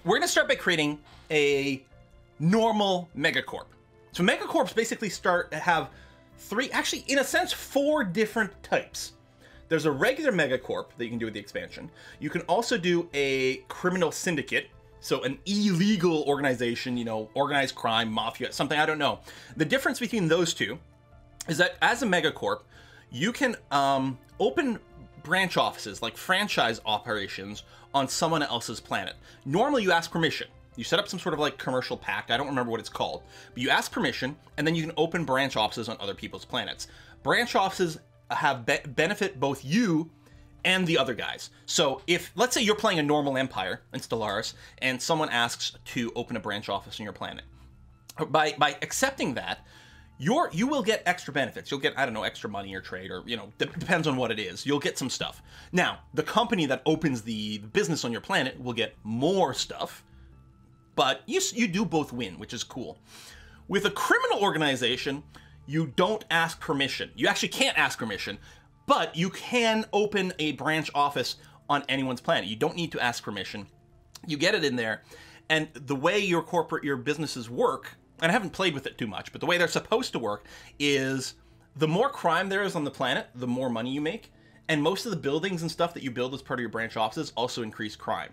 we're going to start by creating a normal megacorp. So megacorps basically have three, actually in a sense, four different types. There's a regular megacorp that you can do with the expansion. You can also do a criminal syndicate, so an illegal organization, you know, organized crime, mafia, something, I don't know. The difference between those two is that as a megacorp, you can open branch offices, like franchise operations, on someone else's planet. Normally you ask permission. You set up some sort of like commercial pact, I don't remember what it's called, but you ask permission, and then you can open branch offices on other people's planets. Branch offices have benefit both you and the other guys. So if, let's say you're playing a normal empire in Stellaris, and someone asks to open a branch office on your planet, by accepting that, you will get extra benefits. You'll get, I don't know, extra money or trade, or, you know, depends on what it is. You'll get some stuff. Now, the company that opens the business on your planet will get more stuff, but you do both win, which is cool. With a criminal organization, you don't ask permission. You actually can't ask permission, but you can open a branch office on anyone's planet. You don't need to ask permission. You get it in there, and the way your businesses work, and I haven't played with it too much, but the way they're supposed to work is the more crime there is on the planet, the more money you make. And most of the buildings and stuff that you build as part of your branch offices also increase crime.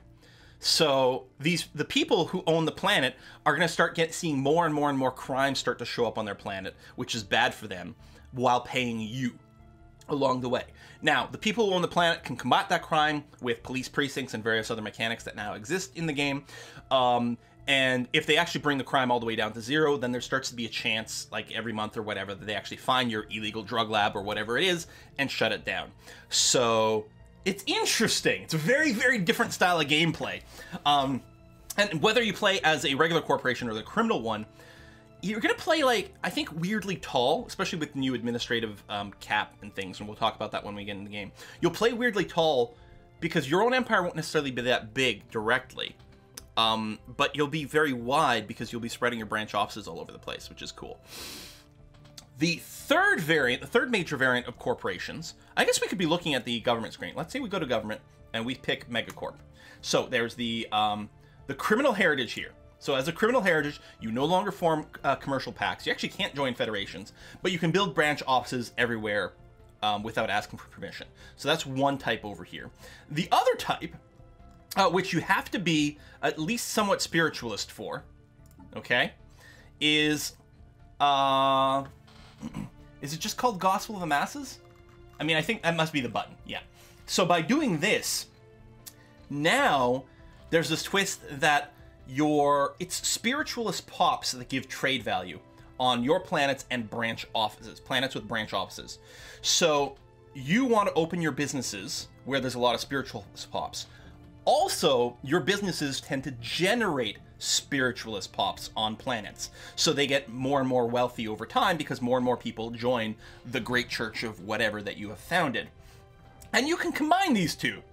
So the people who own the planet are going to start seeing more and more crime start to show up on their planet, which is bad for them, while paying you along the way. Now, the people who own the planet can combat that crime with police precincts and various other mechanics that now exist in the game. And if they actually bring the crime all the way down to zero, then there starts to be a chance, like every month or whatever, that they actually find your illegal drug lab or whatever it is and shut it down. So it's interesting. It's a very, very different style of gameplay. And whether you play as a regular corporation or the criminal one, you're going to play, like, I think, weirdly tall, especially with new administrative cap and things, and we'll talk about that when we get in the game. You'll play weirdly tall because your own empire won't necessarily be that big directly. But you'll be very wide because you'll be spreading your branch offices all over the place, which is cool. The third major variant of corporations, I guess we could be looking at the government screen. Let's say we go to government and we pick MegaCorp. So there's the criminal heritage here. So as a criminal heritage, you no longer form commercial pacts. You actually can't join federations, but you can build branch offices everywhere without asking for permission. So that's one type over here. The other type, which you have to be at least somewhat spiritualist for, okay, is it just called Gospel of the Masses? I mean, I think that must be the button, yeah. So by doing this, now there's this twist that it's spiritualist pops that give trade value on your planets and branch offices, planets with branch offices. So you want to open your businesses where there's a lot of spiritualist pops. Also, your businesses tend to generate spiritualist pops on planets. So they get more and more wealthy over time because more and more people join the great church of whatever that you have founded. And you can combine these two.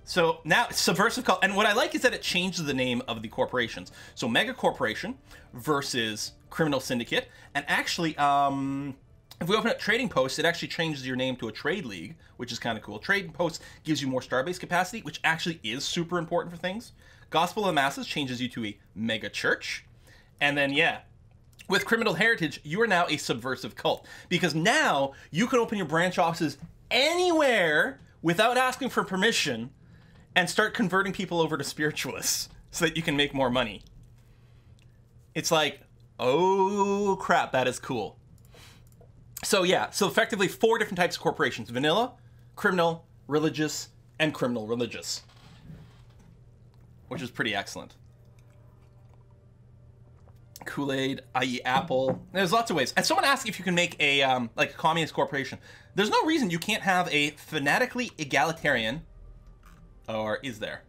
So now Subversive, and what I like is that it changes the name of the corporations. So Mega Corporation versus Criminal Syndicate. And actually, if we open up Trading Post, it actually changes your name to a Trade League, which is kind of cool. Trading Post gives you more Starbase capacity, which actually is super important for things. Gospel of the Masses changes you to a Mega Church. And then, yeah, with Criminal Heritage, you are now a Subversive cult. Because now you can open your branch offices anywhere without asking for permission and start converting people over to spiritualists so that you can make more money. It's like, oh crap, that is cool. So yeah, so effectively 4 different types of corporations: vanilla, criminal, religious, and criminal religious, which is pretty excellent. Kool-Aid, i.e. Apple. There's lots of ways. And someone asked if you can make a like a communist corporation. There's no reason you can't have a fanatically egalitarian, or is there?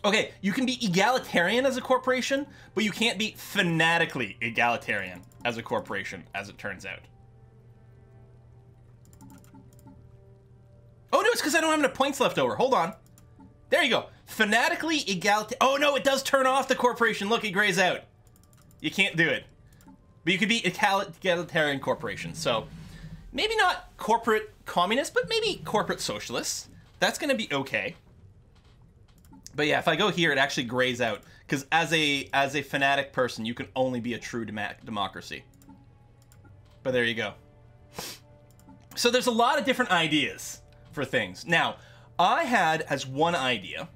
Okay, you can be egalitarian as a corporation, but you can't be fanatically egalitarian as a corporation, as it turns out. Oh no, it's because I don't have enough points left over. Hold on. There you go. Fanatically egalitarian. Oh no, it does turn off the corporation. Look, it grays out. You can't do it. But you could be egalitarian corporation. So maybe not corporate communists, but maybe corporate socialists. That's going to be okay. But yeah, if I go here, it actually grays out. Because as a fanatic person, you can only be a true democracy. But there you go. So there's a lot of different ideas for things. Now, I had, as one idea,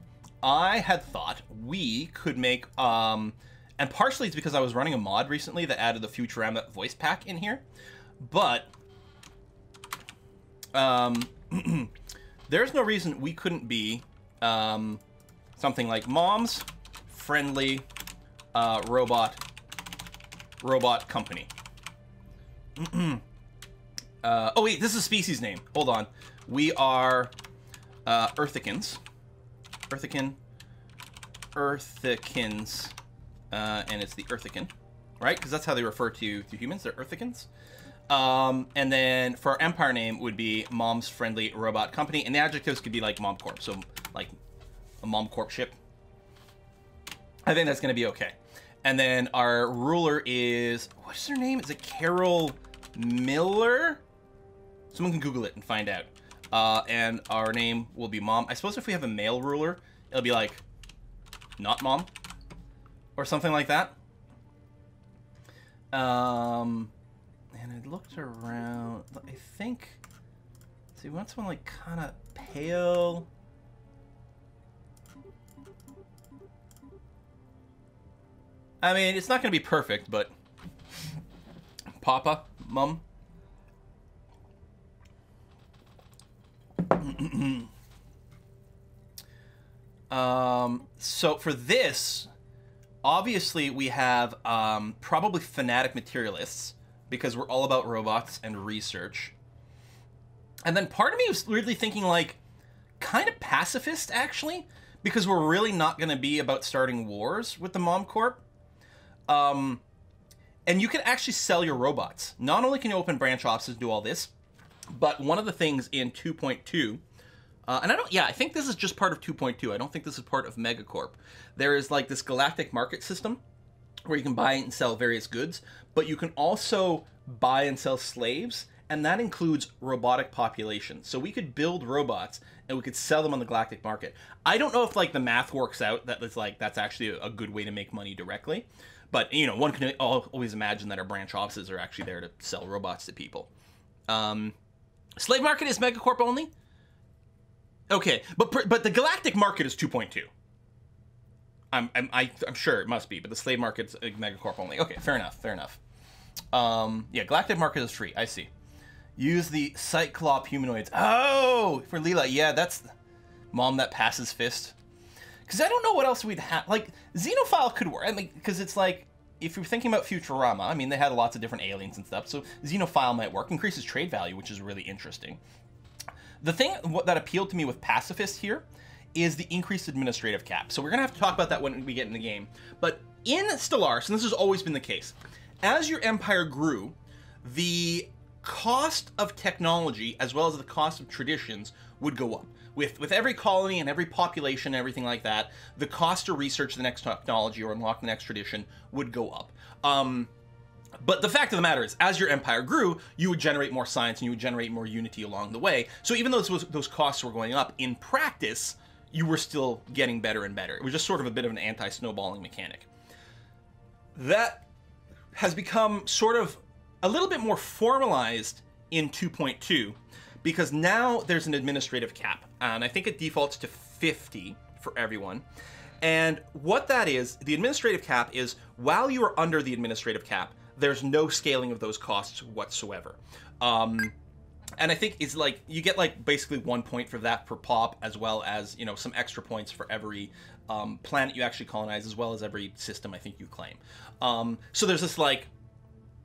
I had thought we could make, and partially it's because I was running a mod recently that added the Futurama voice pack in here. But, there's no reason we couldn't be, something like Mom's Friendly Robot Company. Oh wait, this is a species name. Hold on. We are Earthicans. Earthicans. And it's the Earthican, right? Because that's how they refer to humans. They're Earthicans. And then for our empire name would be Mom's Friendly Robot Company, and the adjectives could be like MomCorp, so like a MomCorp ship. I think that's going to be okay. And then our ruler is, what's her name? Is it Carol Miller? Someone can Google it and find out. And our name will be Mom. I suppose if we have a male ruler, it'll be like, not Mom, or something like that. And I looked around, I think, see, we want someone like kind of pale. I mean, it's not going to be perfect, but Papa, Mum. So for this, obviously we have probably fanatic materialists, because we're all about robots and research. And then part of me was weirdly thinking like kind of pacifist, actually, because we're really not going to be about starting wars with the MomCorp. And you can actually sell your robots. Not only can you open branch offices and do all this, but one of the things in 2.2, and I think this is just part of 2.2. I don't think this is part of MegaCorp. There is like this galactic market system where you can buy and sell various goods, but you can also buy and sell slaves, and that includes robotic populations. So we could build robots and we could sell them on the galactic market. I don't know if like the math works out that it's like that's actually a good way to make money directly. But, you know, one can always imagine that our branch offices are actually there to sell robots to people. Slave market is MegaCorp only? Okay, but the galactic market is 2.2. I'm sure it must be, but the slave market's MegaCorp only. Okay, fair enough. Yeah, galactic market is free. I see. Use the Cyclop humanoids. Oh, for Leela. Yeah, that's Mom that passes fist. Because I don't know what else we'd have. Like, Xenophile could work. I mean, because it's like, if you're thinking about Futurama, I mean, they had lots of different aliens and stuff, so Xenophile might work. Increases trade value, which is really interesting. The thing that appealed to me with Pacifist here is the increased administrative cap. So we're going to have to talk about that when we get in the game. But in Stellaris, and this has always been the case, as your empire grew, the cost of technology, as well as the cost of traditions, would go up. With every colony and every population and everything like that, the cost to research the next technology or unlock the next tradition would go up. But the fact of the matter is, as your empire grew, you would generate more science and you would generate more unity along the way. So even though those costs were going up, in practice, you were still getting better and better. It was just sort of a bit of an anti-snowballing mechanic. That has become sort of a little bit more formalized in 2.2, because now there's an administrative cap, and I think it defaults to 50 for everyone. And what that is, the administrative cap is, while you are under the administrative cap, there's no scaling of those costs whatsoever. And I think it's like, you get like basically 1 point for that per pop, as well as, you know, some extra points for every planet you actually colonize, as well as every system I think you claim. So there's this like,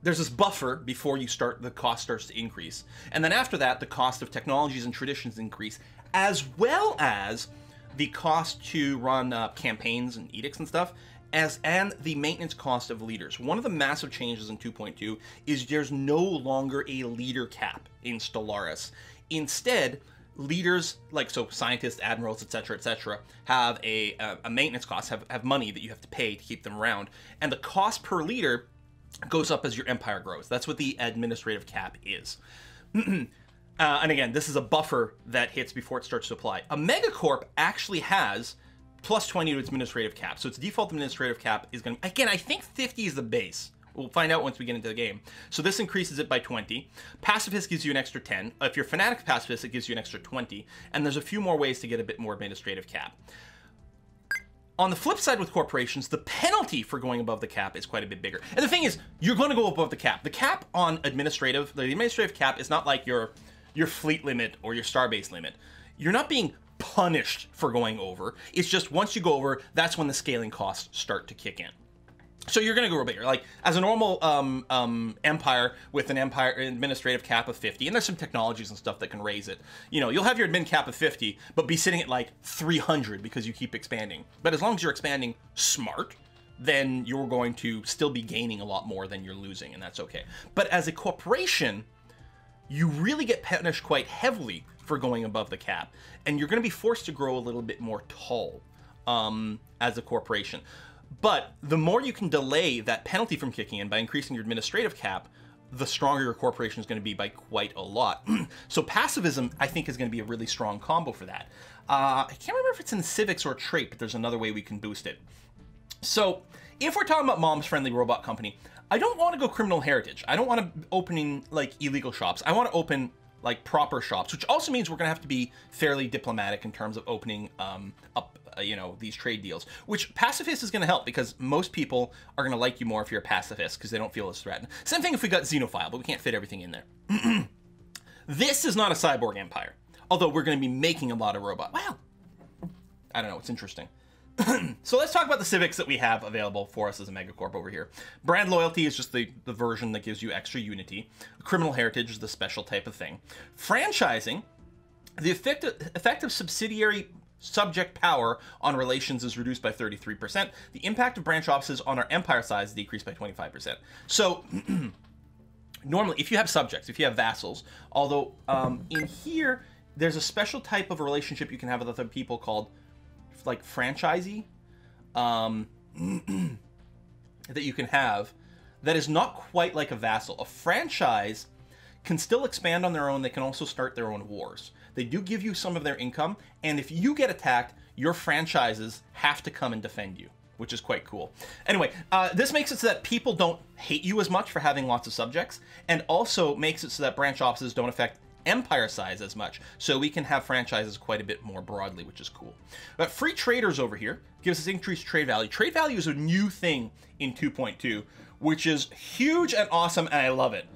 there's this buffer before you start, the cost starts to increase. And then after that, the cost of technologies and traditions increase, as well as the cost to run campaigns and edicts and stuff, and the maintenance cost of leaders. One of the massive changes in 2.2 is there's no longer a leader cap in Stellaris. Instead, leaders, like so scientists, admirals, etc., have a maintenance cost, have money that you have to pay to keep them around. And the cost per leader goes up as your empire grows. That's what the administrative cap is. And again, this is a buffer that hits before it starts to apply. A MegaCorp actually has plus 20 to its administrative cap. So its default administrative cap is going to, again, I think 50 is the base. We'll find out once we get into the game. So this increases it by 20. Pacifist gives you an extra 10. If you're Fanatic Pacifist, it gives you an extra 20. And there's a few more ways to get a bit more administrative cap. On the flip side with corporations, the penalty for going above the cap is quite a bit bigger. And the thing is, you're going to go above the cap. The cap on the administrative cap is not like your fleet limit or your starbase limit. You're not being punished for going over. It's just once you go over, that's when the scaling costs start to kick in. So you're going to go bigger. Like, as a normal empire with an empire administrative cap of 50, and there's some technologies and stuff that can raise it. You know, you'll have your admin cap of 50, but be sitting at like 300 because you keep expanding. But as long as you're expanding smart, then you're going to still be gaining a lot more than you're losing, and that's okay. But as a corporation, you really get punished quite heavily for going above the cap, and you're going to be forced to grow a little bit more tall as a corporation. But the more you can delay that penalty from kicking in by increasing your administrative cap, the stronger your corporation is going to be by quite a lot. So pacifism, I think, is going to be a really strong combo for that. I can't remember if it's in civics or trait, but there's another way we can boost it. So if we're talking about Mom's Friendly Robot Company, I don't want to go criminal heritage. I don't want to opening like illegal shops. I want to open like proper shops, which also means we're going to have to be fairly diplomatic in terms of opening up you know, these trade deals, which pacifist is going to help because most people are going to like you more if you're a pacifist because they don't feel as threatened. Same thing if we got xenophile, but we can't fit everything in there. This is not a cyborg empire, although we're going to be making a lot of robots. Well, I don't know. It's interesting. So let's talk about the civics that we have available for us as a MegaCorp over here. Brand loyalty is just the version that gives you extra unity. Criminal heritage is the special type of thing. Franchising, the effective subsidiary subject power on relations is reduced by 33%. The impact of branch offices on our empire size is decreased by 25%. So normally, if you have subjects, if you have vassals, although in here, there's a special type of relationship you can have with other people called like franchisee that you can have that is not quite like a vassal. A franchise can still expand on their own. They can also start their own wars. They do give you some of their income, and if you get attacked, your franchises have to come and defend you, which is quite cool. Anyway, this makes it so that people don't hate you as much for having lots of subjects, and also makes it so that branch offices don't affect empire size as much, so we can have franchises quite a bit more broadly, which is cool. But free traders over here gives us increased trade value. Trade value is a new thing in 2.2, which is huge and awesome, and I love it.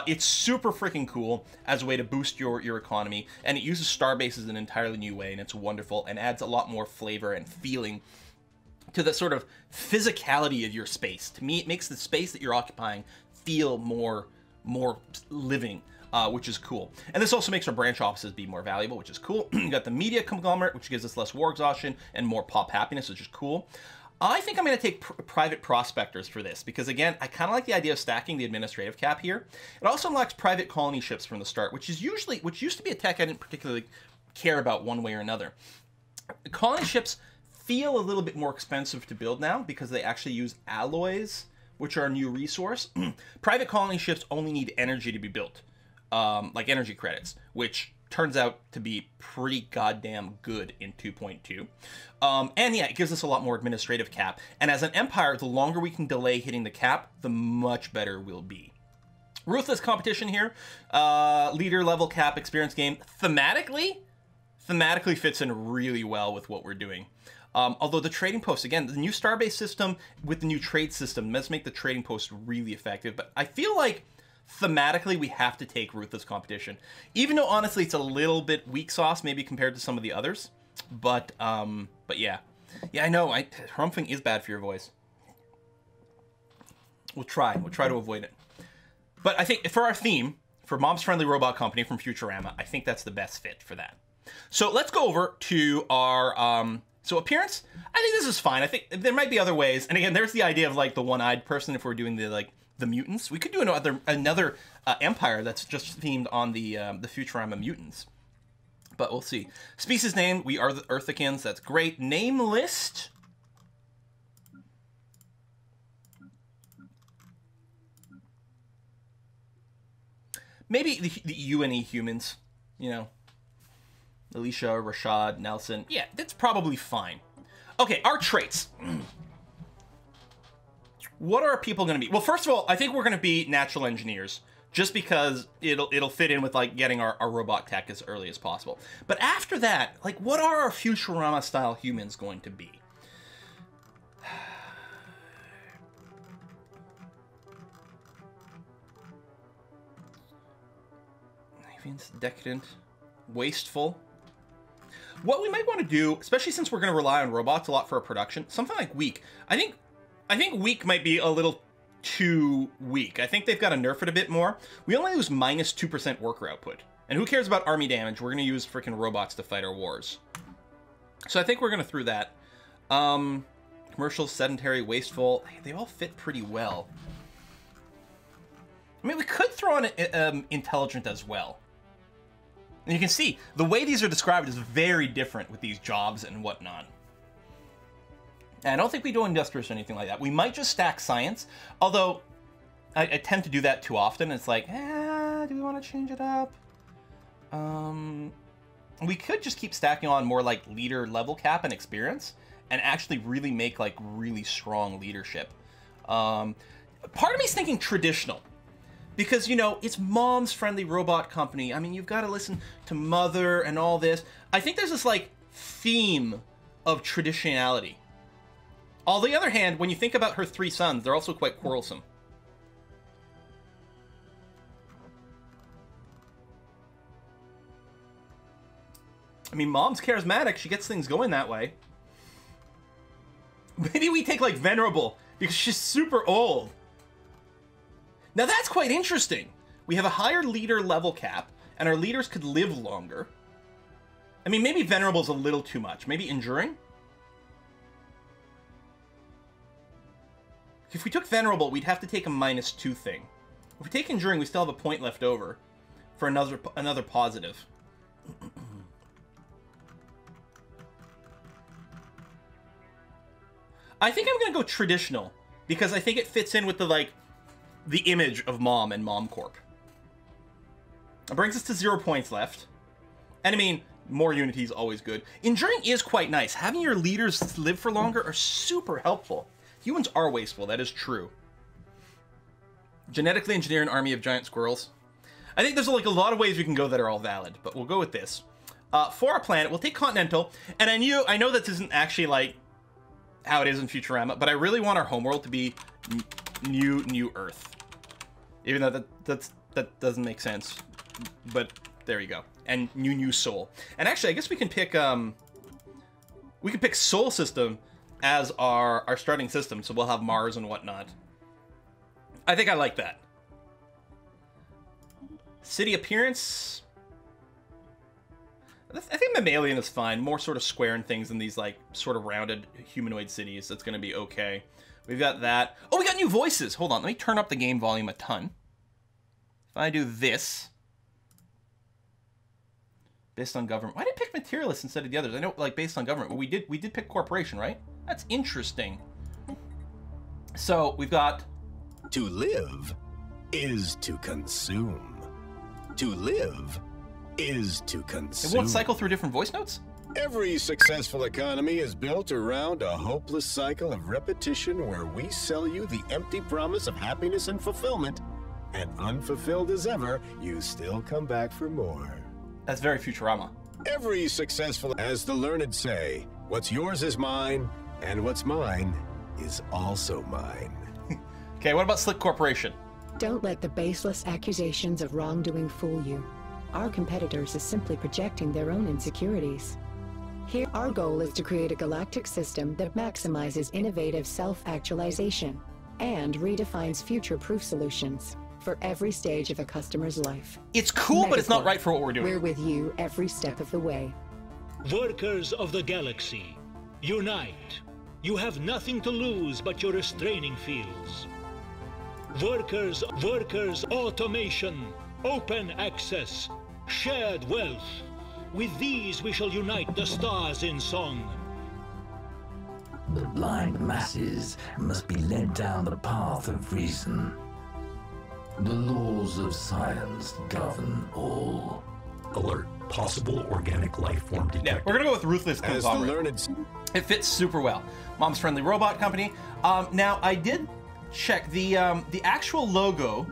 It's super freaking cool as a way to boost your economy, and it uses starbases in an entirely new way, and it's wonderful and adds a lot more flavor and feeling to the sort of physicality of your space. To me, it makes the space that you're occupying feel more living, which is cool. And this also makes our branch offices be more valuable, which is cool. You got the media conglomerate, which gives us less war exhaustion and more pop happiness, which is cool. I think I'm going to take private prospectors for this because, again, I kind of like the idea of stacking the administrative cap here. It also unlocks private colony ships from the start, which used to be a tech I didn't particularly care about one way or another. Colony ships feel a little bit more expensive to build now because they actually use alloys, which are a new resource. Private colony ships only need energy to be built, like energy credits, which turns out to be pretty goddamn good in 2.2. And yeah, it gives us a lot more administrative cap. And as an empire, the longer we can delay hitting the cap, the much better we'll be. Ruthless competition here. Leader level cap experience game. Thematically fits in really well with what we're doing. Although the trading posts, again, the new starbase system with the new trade system does make the trading posts really effective. But I feel like thematically we have to take Ruthless competition, even though honestly it's a little bit weak sauce maybe compared to some of the others. But yeah, I know harumping is bad for your voice. We'll try to avoid it. But I think for our theme, for Mom's Friendly Robot Company from Futurama, I think that's the best fit for that. So let's go over to our so appearance. I think this is fine. I think there might be other ways. And again, there's the idea of like the one-eyed person if we're doing the mutants. We could do another empire that's just themed on the Futurama mutants. But we'll see. Species name, we are the Earthicans. That's great. Name list. Maybe the UNE humans, you know. Alicia, Rashad, Nelson. Yeah, that's probably fine. Okay, our traits. What are our people going to be? Well, first of all, I think we're going to be natural engineers, just because it'll fit in with, like, getting our robot tech as early as possible. But after that, like, what are our Futurama-style humans going to be? Decadent, wasteful. What we might want to do, especially since we're going to rely on robots a lot for our production, something like weak. I think weak might be a little too weak. I think they've got to nerf it a bit more. We only lose minus 2% worker output. And who cares about army damage? We're going to use freaking robots to fight our wars. So I think we're going to throw that. Commercial, sedentary, wasteful. They all fit pretty well. I mean, we could throw in intelligent as well. And you can see, the way these are described is very different with these jobs and whatnot. And I don't think we do industrious or anything like that. We might just stack science, although I tend to do that too often. It's like, do we want to change it up? We could just keep stacking on more like leader level cap and experience and actually really make like really strong leadership. Part of me's thinking traditional. Because, you know, it's Mom's friendly robot company. I mean, you've got to listen to Mother and all this. I think there's this, like, theme of traditionality. On the other hand, when you think about her 3 sons, they're also quite quarrelsome. I mean, Mom's charismatic. She gets things going that way. Maybe we take, like, Venerable, because she's super old. Now that's quite interesting. We have a higher leader level cap, and our leaders could live longer. I mean, maybe Venerable's a little too much. Maybe Enduring? If we took Venerable, we'd have to take a -2 thing. If we take Enduring, we still have a point left over for another positive. I think I'm going to go traditional, because I think it fits in with the, like, the image of Mom and MomCorp. It brings us to 0 points left. And I mean, more unity is always good. Enduring is quite nice. Having your leaders live for longer are super helpful. Humans are wasteful, that is true. Genetically engineer an army of giant squirrels. I think there's like a lot of ways we can go that are all valid, but we'll go with this. For our planet, we'll take Continental, and I know this isn't actually like how it is in Futurama, but I really want our homeworld to be New Earth. Even though that doesn't make sense, but there you go. And New Sol. And actually, I guess we can pick Sol System as our starting system, so we'll have Mars and whatnot. I think I like that. City appearance. I think Mammalian is fine. More sort of square and things in these like sort of rounded humanoid cities. That's gonna be okay. We've got that. Oh, we got new voices. Hold on, let me turn up the game volume a ton. If I do this, based on government. Why did I pick materialist instead of the others? I know, like, based on government, but we did pick corporation, right? That's interesting. So we've got to live is to consume. To live is to consume. It won't cycle through different voice notes? Every successful economy is built around a hopeless cycle of repetition where we sell you the empty promise of happiness and fulfillment, and unfulfilled as ever, you still come back for more. That's very Futurama. Every successful, as the learned say, what's yours is mine, and what's mine is also mine. Okay, what about Slick Corporation? Don't let the baseless accusations of wrongdoing fool you. Our competitors is simply projecting their own insecurities. Here, our goal is to create a galactic system that maximizes innovative self-actualization and redefines future-proof solutions for every stage of a customer's life. It's cool, MegaCorp, but it's not right for what we're doing. We're with you every step of the way. Workers of the galaxy, unite. You have nothing to lose but your restraining fields. Workers, automation, open access, shared wealth. With these we shall unite the stars in song. The blind masses must be led down the path of reason. The laws of science govern all. Alert. Possible organic life form detected. Yeah, we're gonna go with Ruthless As the Conglomerate. learned... It fits super well. Mom's Friendly Robot Company. Now, I did check the actual logo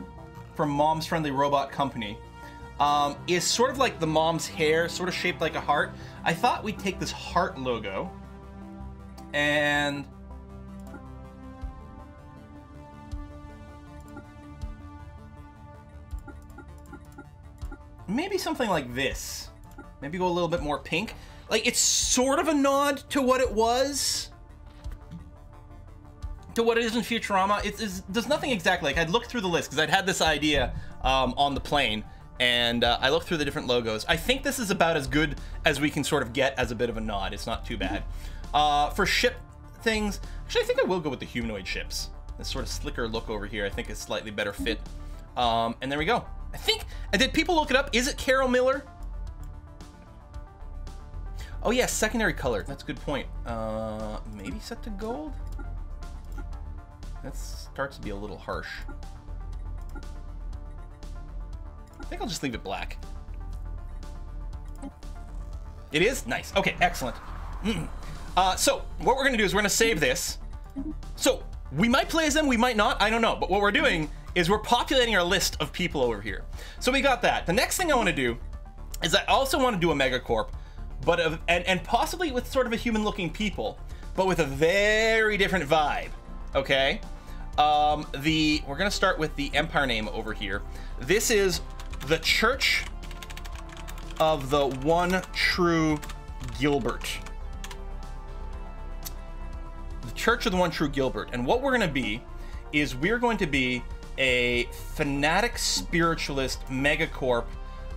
for Mom's Friendly Robot Company is sort of like the mom's hair, sort of shaped like a heart. I thought we'd take this heart logo and maybe something like this. Maybe go a little bit more pink. Like, it's sort of a nod to what it was. To what it is in Futurama. There's nothing exactly. Like, I'd looked through the list, because I'd had this idea on the plane, and I looked through the different logos. I think this is about as good as we can sort of get as a bit of a nod. It's not too bad. For ship things, actually, I think I will go with the humanoid ships. This sort of slicker look over here, I think is slightly better fit. And there we go. I think, and did people look it up? Is it Carol Miller? Oh yeah, secondary color. That's a good point. Maybe set to gold? That starts to be a little harsh. I think I'll just leave it black. It is? Nice. Okay, excellent. So, what we're gonna do is we're gonna save this. So, we might play as them, we might not, I don't know. But what we're doing is we're populating our list of people over here. So we got that. The next thing I wanna do is I also wanna do a MegaCorp, but and possibly with sort of a human-looking people, but with a very different vibe, okay? We're gonna start with the Empire name over here. This is the Church of the One True Gilbert. The Church of the One True Gilbert. And what we're gonna be is we're going to be a fanatic spiritualist megacorp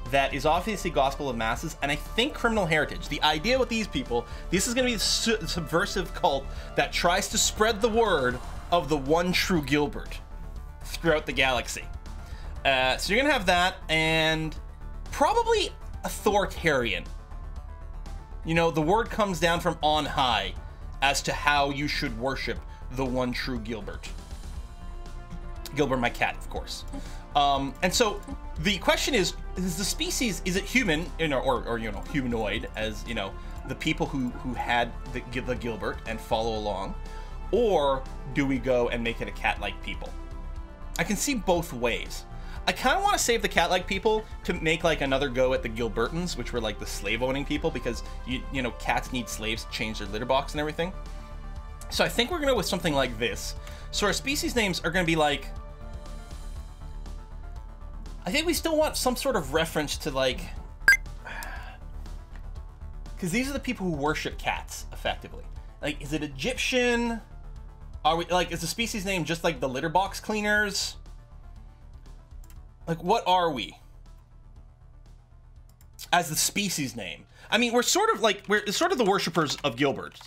that is obviously gospel of masses, and I think criminal heritage. The idea with these people, this is going to be a subversive cult that tries to spread the word of the one true Gilbert throughout the galaxy. So you're going to have that, and probably authoritarian. You know, the word comes down from on high as to how you should worship the one true Gilbert. Gilbert, my cat, of course. And so the question is the species, is it human, you know, or you know, humanoid, as you know, the people who had the Gilbert and follow along, or do we go and make it a cat-like people? I can see both ways. I kind of want to save the cat-like people to make like another go at the Gilbertans, which were like the slave-owning people, because you know, cats need slaves to change their litter box and everything. So I think we're gonna go with something like this. So our species names are gonna be like, I think we still want some sort of reference to like, because these are the people who worship cats effectively. Like, is it Egyptian? Are we like, is the species name just like the litter box cleaners? Like, what are we as the species name? I mean, we're sort of like, we're sort of the worshippers of Gilbert.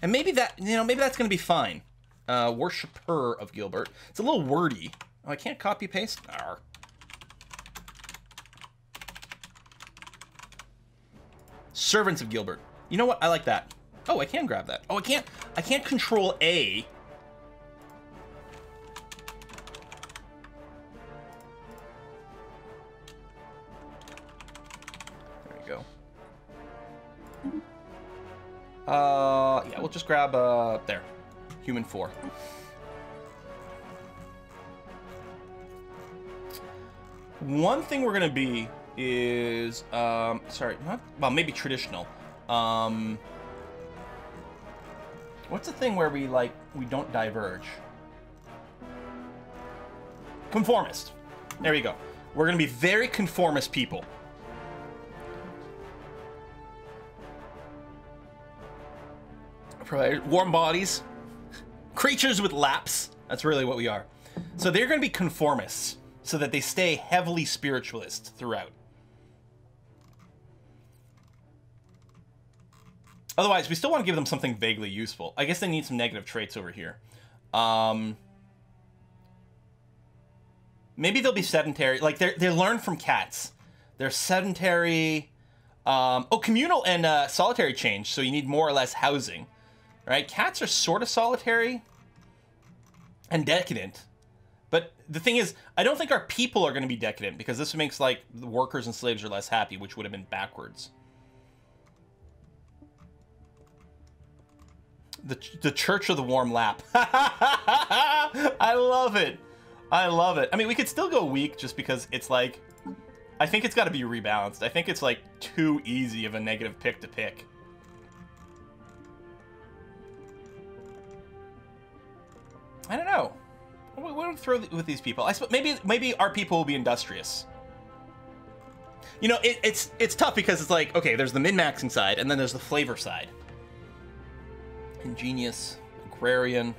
And maybe that, you know, maybe that's going to be fine. Worshipper of Gilbert. It's a little wordy. Oh, I can't copy paste? Arr. Servants of Gilbert. You know what? I like that. Oh, I can grab that. Oh, I can't control A. There we go. Yeah, we'll just grab, there. Human 4. One thing we're gonna be is, sorry, not, well, maybe traditional. What's the thing where we don't diverge? Conformist. There we go. We're gonna be very conformist people. Warm bodies. Creatures with laps. That's really what we are. So they're gonna be conformists, so that they stay heavily spiritualist throughout. Otherwise, we still want to give them something vaguely useful. I guess they need some negative traits over here. Maybe they'll be sedentary. Like, they learn from cats. They're sedentary. Oh, communal and solitary change, so you need more or less housing. Right? Cats are sort of solitary and decadent. But the thing is, I don't think our people are going to be decadent, because this makes, like, the workers and slaves are less happy, which would have been backwards. The Church of the Warm Lap. I love it. I love it. I mean, we could still go weak just because it's like... I think it's got to be rebalanced. I think it's, like, too easy of a negative pick to pick. I don't know. What do we throw with these people? I suppose maybe our people will be industrious. You know, it's tough because it's like, okay, there's the min-maxing side, and then there's the flavor side. Ingenious, agrarian,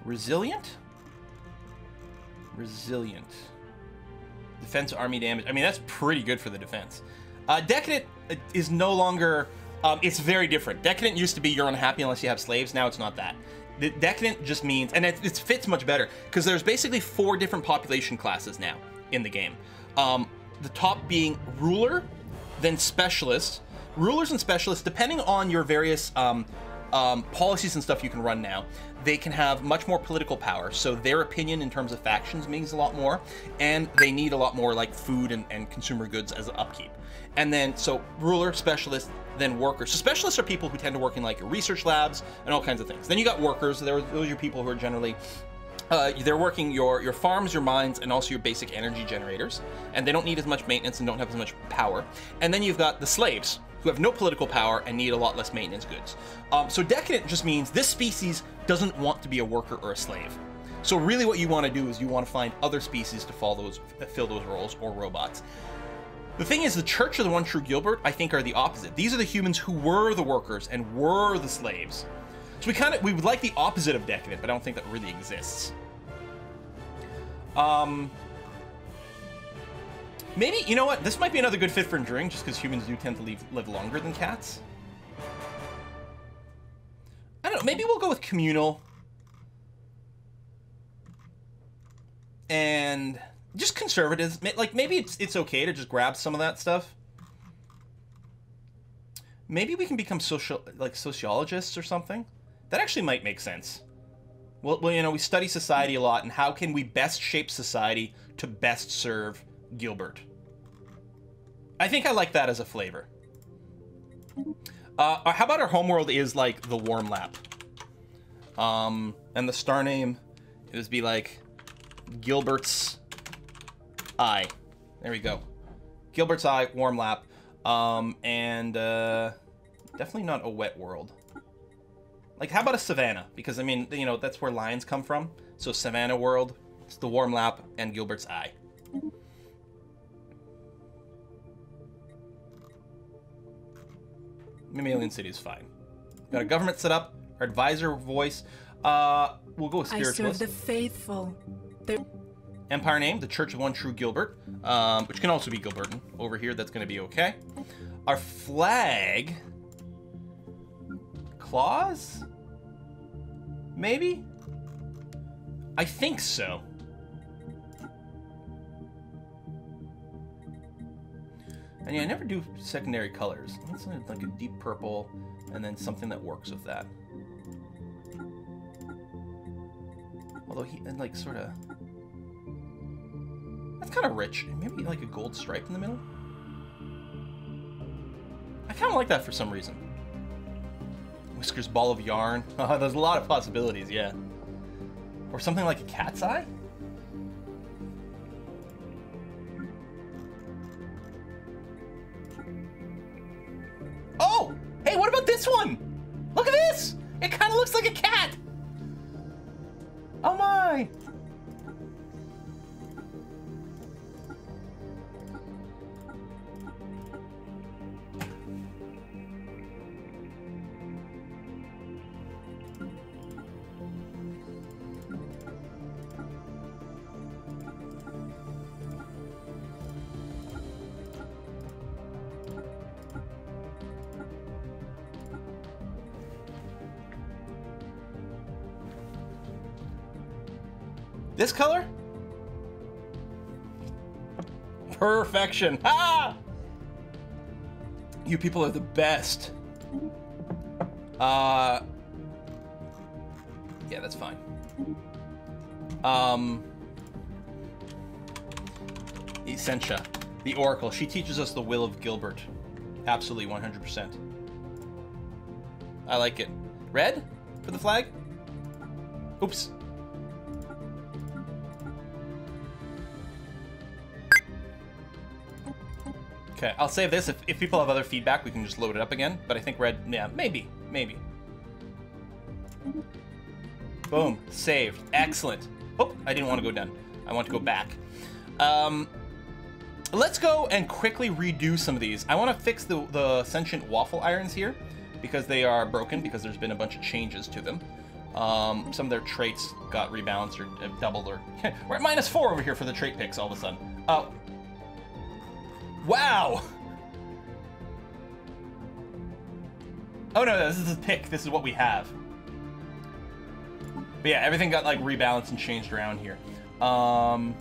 resilient, defense, army damage. I mean, that's pretty good for the defense. Decadent is no longer. It's very different. Decadent used to be you're unhappy unless you have slaves. Now it's not that. The decadent just means, and it fits much better because there's basically 4 different population classes now in the game. The top being ruler, then specialist. Rulers and specialists, depending on your various policies and stuff you can run now, they can have much more political power. So their opinion in terms of factions means a lot more, and they need a lot more like food and consumer goods as upkeep. And then, so ruler, specialist, then workers. So specialists are people who tend to work in like research labs and all kinds of things. Then you got workers. Those are your people who are generally they're working your farms, your mines, and also your basic energy generators, and they don't need as much maintenance and don't have as much power. And then you've got the slaves, who have no political power and need a lot less maintenance goods. So decadent just means this species doesn't want to be a worker or a slave. So really what you want to do is you want to find other species to fill those roles, or robots. The thing is, the Church of the One True Gilbert, I think, are the opposite. These are the humans who were the workers and were the slaves. So we would like the opposite of decadent, but I don't think that really exists. Maybe, you know what? This might be another good fit for enduring, just because humans do tend to live longer than cats. I don't know. Maybe we'll go with communal. And just conservatives. Like, maybe it's okay to just grab some of that stuff. Maybe we can become sociologists or something. That actually might make sense. Well, you know, we study society a lot, and how can we best shape society to best serve Gilbert? I think I like that as a flavor. How about our homeworld is like the Warm Lap? And the star name, it would be like Gilbert's Eye. There we go. Gilbert's Eye, Warm Lap. And definitely not a wet world. Like, how about a savannah? Because, I mean, you know, that's where lions come from. So savannah world, it's the Warm Lap and Gilbert's Eye. Mammalian City is fine. Got a government set up. Our advisor voice. We'll go with spiritualist. I serve the faithful. Empire name, the Church of One True Gilbert, which can also be Gilbertan. Over here, that's going to be okay. Our flag... Claws? Maybe? I think so. And yeah, I never do secondary colors. Let's like a deep purple, and then something that works with that. Although like sort of, that's kind of rich. Maybe like a gold stripe in the middle. I kind of like that for some reason. Whiskers ball of yarn. There's a lot of possibilities, yeah. Or something like a cat's eye? Oh! Hey, what about this one? Look at this! It kind of looks like a cat! Oh my! This color? Perfection. Ah! You people are the best. Yeah, that's fine. Essentia, the Oracle. She teaches us the will of Gilbert. Absolutely, 100%. I like it. Red for the flag? Oops. Okay, I'll save this. If people have other feedback, we can just load it up again. But I think red, yeah, maybe. Boom, saved. Excellent. Oh, I didn't want to go down. I want to go back. Let's go and quickly redo some of these. I want to fix the sentient waffle irons here because they are broken because there's been a bunch of changes to them. Some of their traits got rebalanced or doubled or... We're at -4 over here for the trait picks all of a sudden. Wow! Oh no, this is a pick. This is what we have. But yeah, everything got like rebalanced and changed around here. So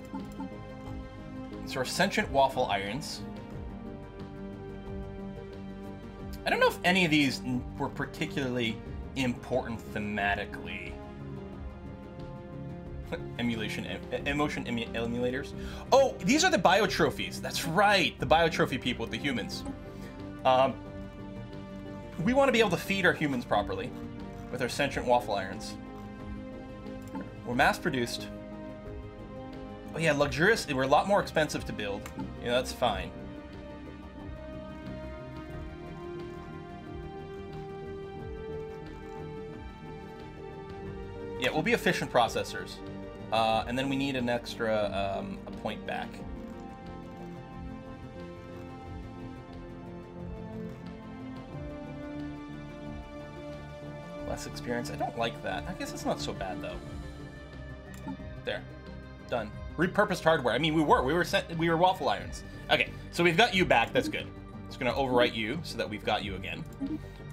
our sentient waffle irons. I don't know if any of these were particularly important thematically. Emotion emulators. Oh, these are the bio trophies. That's right, the bio trophy people with the humans. We want to be able to feed our humans properly with our sentient waffle irons. We're mass produced. Oh yeah, luxurious. We're a lot more expensive to build. Yeah, that's fine. Yeah, we'll be efficient processors. And then we need an extra a point back. Less experience. I don't like that. I guess it's not so bad though. There, done. Repurposed hardware. I mean, we were waffle irons. Okay, so we've got you back. That's good. It's gonna overwrite you so that we've got you again.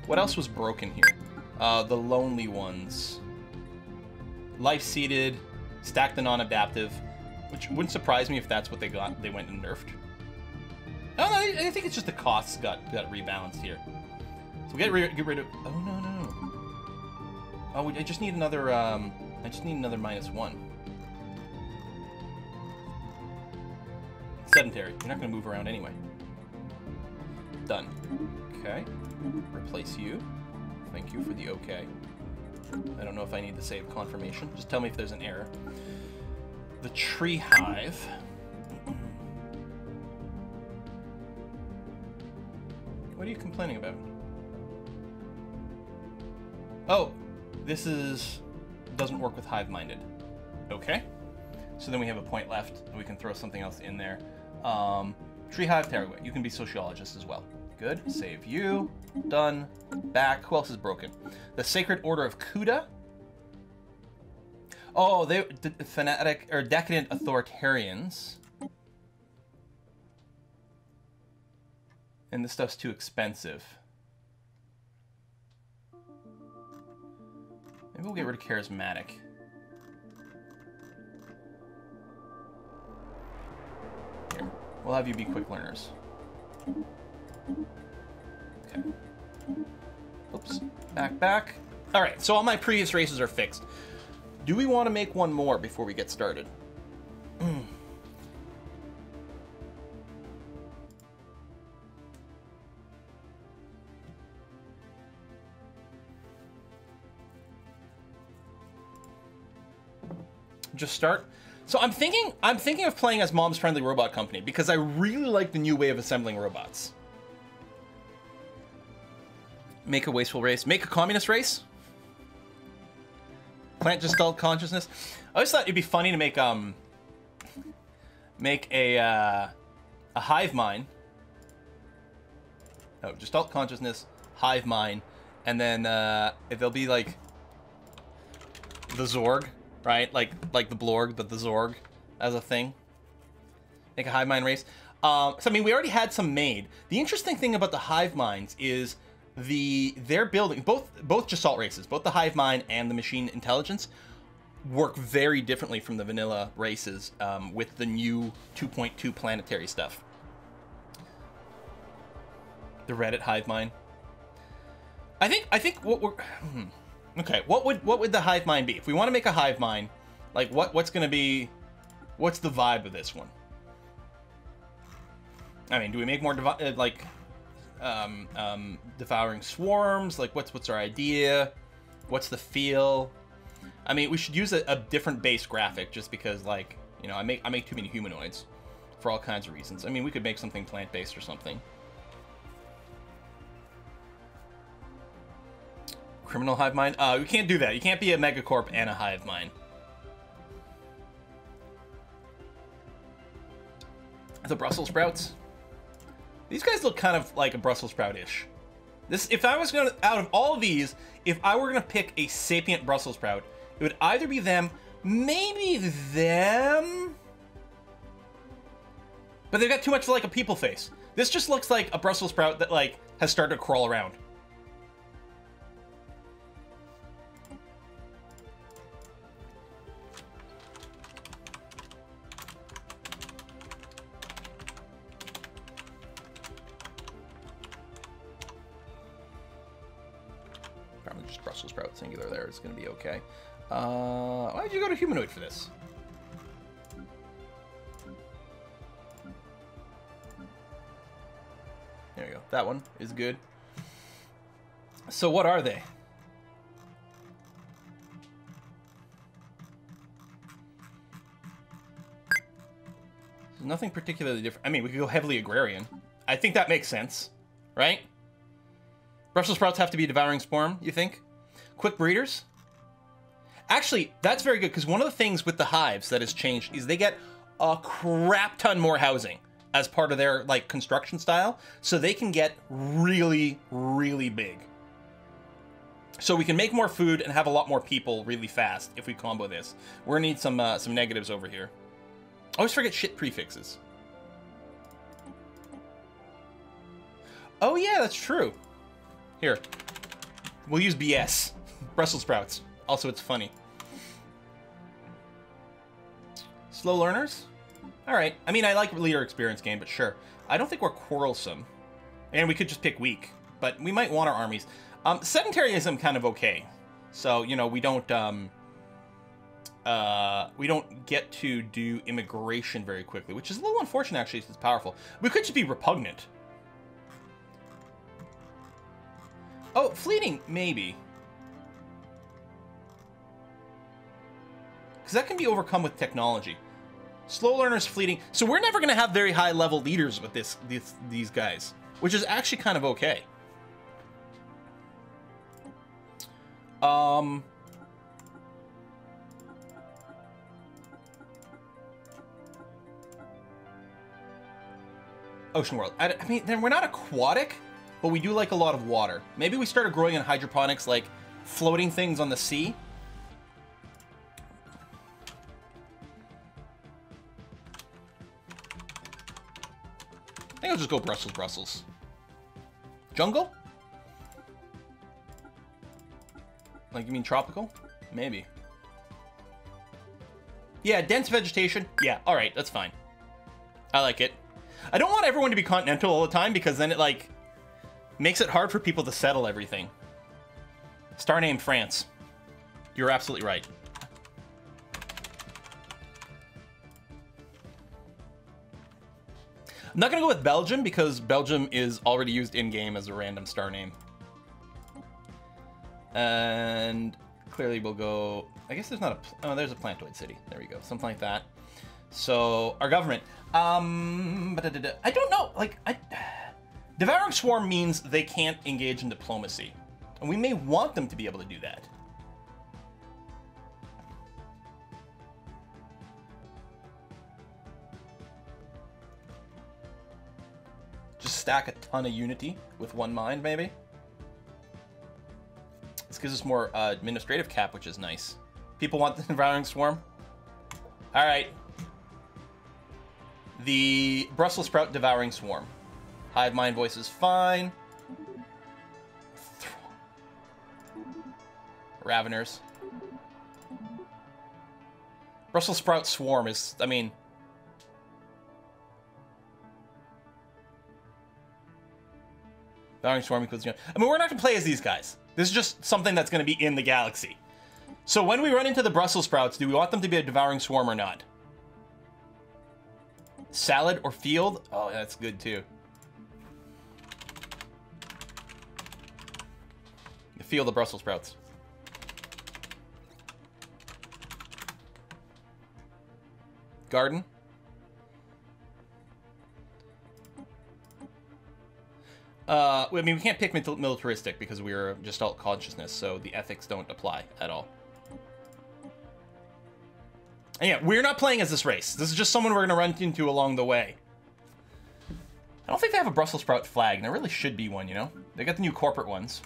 What else was broken here? The lonely ones. Life seeded. Stack the non-adaptive, which wouldn't surprise me if that's what they got. They went and nerfed. Oh, no, I think it's just the costs got rebalanced here. So we get rid of. Oh no. Oh, I just need another. I just need another -1. Sedentary. You're not going to move around anyway. Done. Okay. Replace you. Thank you for the okay. I don't know if I need to save confirmation. Just tell me if there's an error. The tree hive. What are you complaining about? Oh, this doesn't work with hive-minded. Okay. So then we have a point left, and we can throw something else in there. Tree hive, Terraway. You can be sociologist as well. Good. Save you. Done. Back. Who else is broken? The Sacred Order of Kuda. Oh, they fanatic or decadent authoritarians. And this stuff's too expensive. Maybe we'll get rid of charismatic. Here. We'll have you be quick learners. Okay. Oops. Back. All right, so all my previous races are fixed. Do we want to make one more before we get started? Just start. So I'm thinking of playing as Mom's Friendly Robot Company because I really like the new way of assembling robots. Make a wasteful race. Make a communist race. Plant Gestalt consciousness. I always thought it'd be funny to make a hive mind. Oh, Gestalt consciousness, hive mind, and then there'll be like the Zorg, right? Like the Blorg, but the Zorg as a thing. Make a hive mind race. So I mean, we already had some made. The interesting thing about the hive minds is they're building both Gestalt races, both the hive mind and the machine intelligence work very differently from the vanilla races with the new 2.2 planetary stuff. The Reddit hive mind. I think what we're okay. What would the hive mind be? If we want to make a hive mind, Like, what's going to be... What's the vibe of this one? I mean, do we make more, devouring swarms? Like, what's our idea? What's the feel? I mean, we should use a different base graphic just because, like, you know, I make too many humanoids for all kinds of reasons. I mean, we could make something plant-based or something. Criminal hive mind? We can't do that. You can't be a MegaCorp and a hive mind. The Brussels sprouts. These guys look kind of like a Brussels sprout-ish. This, if I was gonna, out of all of these, if I were gonna pick a sapient Brussels sprout, it would either be them, maybe them, but they've got too much like a people face. This just looks like a Brussels sprout that like has started to crawl around. Brussels sprout singular there is going to be okay. Why did you go to humanoid for this? There you go. That one is good. So what are they? There's nothing particularly different. I mean, we could go heavily agrarian. I think that makes sense, right? Brussels sprouts have to be a devouring swarm, you think? Quick breeders? Actually, that's very good, because one of the things with the hives that has changed is they get a crap ton more housing as part of their, like, construction style, so they can get really, really big. So we can make more food and have a lot more people really fast if we combo this. We're gonna need some negatives over here. I always forget shit prefixes. Oh yeah, that's true. Here, we'll use BS. Brussels sprouts. Also, it's funny. Slow learners? Alright. I mean, I like leader experience game, but sure. I don't think we're quarrelsome. And we could just pick weak. But we might want our armies. Sedentaryism kind of okay. So, you know, we don't get to do immigration very quickly, which is a little unfortunate, actually, since it's powerful. We could just be repugnant. Oh, fleeting, maybe. Because that can be overcome with technology. Slow learners, fleeting. So we're never going to have very high level leaders with these guys, which is actually kind of okay. Ocean world. I mean, then we're not aquatic, but we do like a lot of water. Maybe we started growing in hydroponics, like floating things on the sea. I think I'll just go Brussels. Jungle? Like, you mean tropical? Maybe. Yeah, dense vegetation. Yeah, alright, that's fine. I like it. I don't want everyone to be continental all the time, because then it, like, makes it hard for people to settle everything. Star name France. You're absolutely right. I'm not going to go with Belgium, because Belgium is already used in-game as a random star name. And clearly we'll go... I guess there's not a... Oh, there's a plantoid city. There we go. Something like that. So, our government. I don't know. Like, Devouring Swarm means they can't engage in diplomacy. And we may want them to be able to do that. Just stack a ton of unity with one mind, maybe. This gives us more administrative cap, which is nice. People want the Devouring Swarm. All right. The Brussels Sprout Devouring Swarm. Hive Mind Voice is fine. Raveners. Brussels Sprout Swarm is, I mean... Devouring Swarm includes... I mean, we're not going to play as these guys. This is just something that's going to be in the galaxy. So when we run into the Brussels sprouts, do we want them to be a devouring swarm or not? Salad or field? Oh, that's good too. The field of Brussels sprouts. Garden? I mean, we can't pick militaristic because we're just alt consciousness, so the ethics don't apply at all. And yeah, we're not playing as this race. This is just someone we're going to run into along the way. I don't think they have a Brussels sprout flag, and there really should be one, you know? They got the new corporate ones.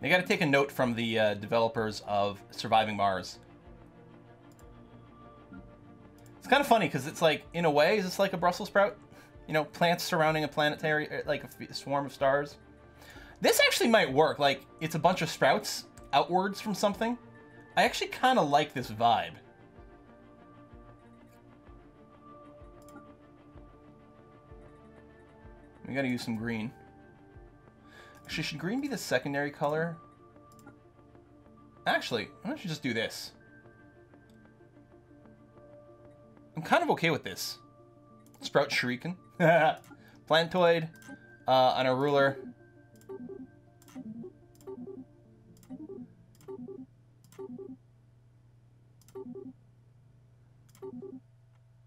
They got to take a note from the developers of Surviving Mars. It's kind of funny, because it's like, in a way, is this like a Brussels sprout? You know, plants surrounding a planetary, like a swarm of stars. This actually might work. Like, it's a bunch of sprouts outwards from something. I actually kind of like this vibe. We gotta use some green. Actually, should green be the secondary color? Actually, why don't you just do this? I'm kind of okay with this. Sprout Shuriken. Plantoid on a ruler.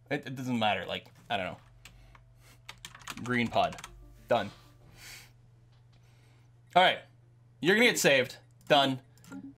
It doesn't matter, like, I don't know. Green pod. Done. Alright. You're gonna get saved. Done.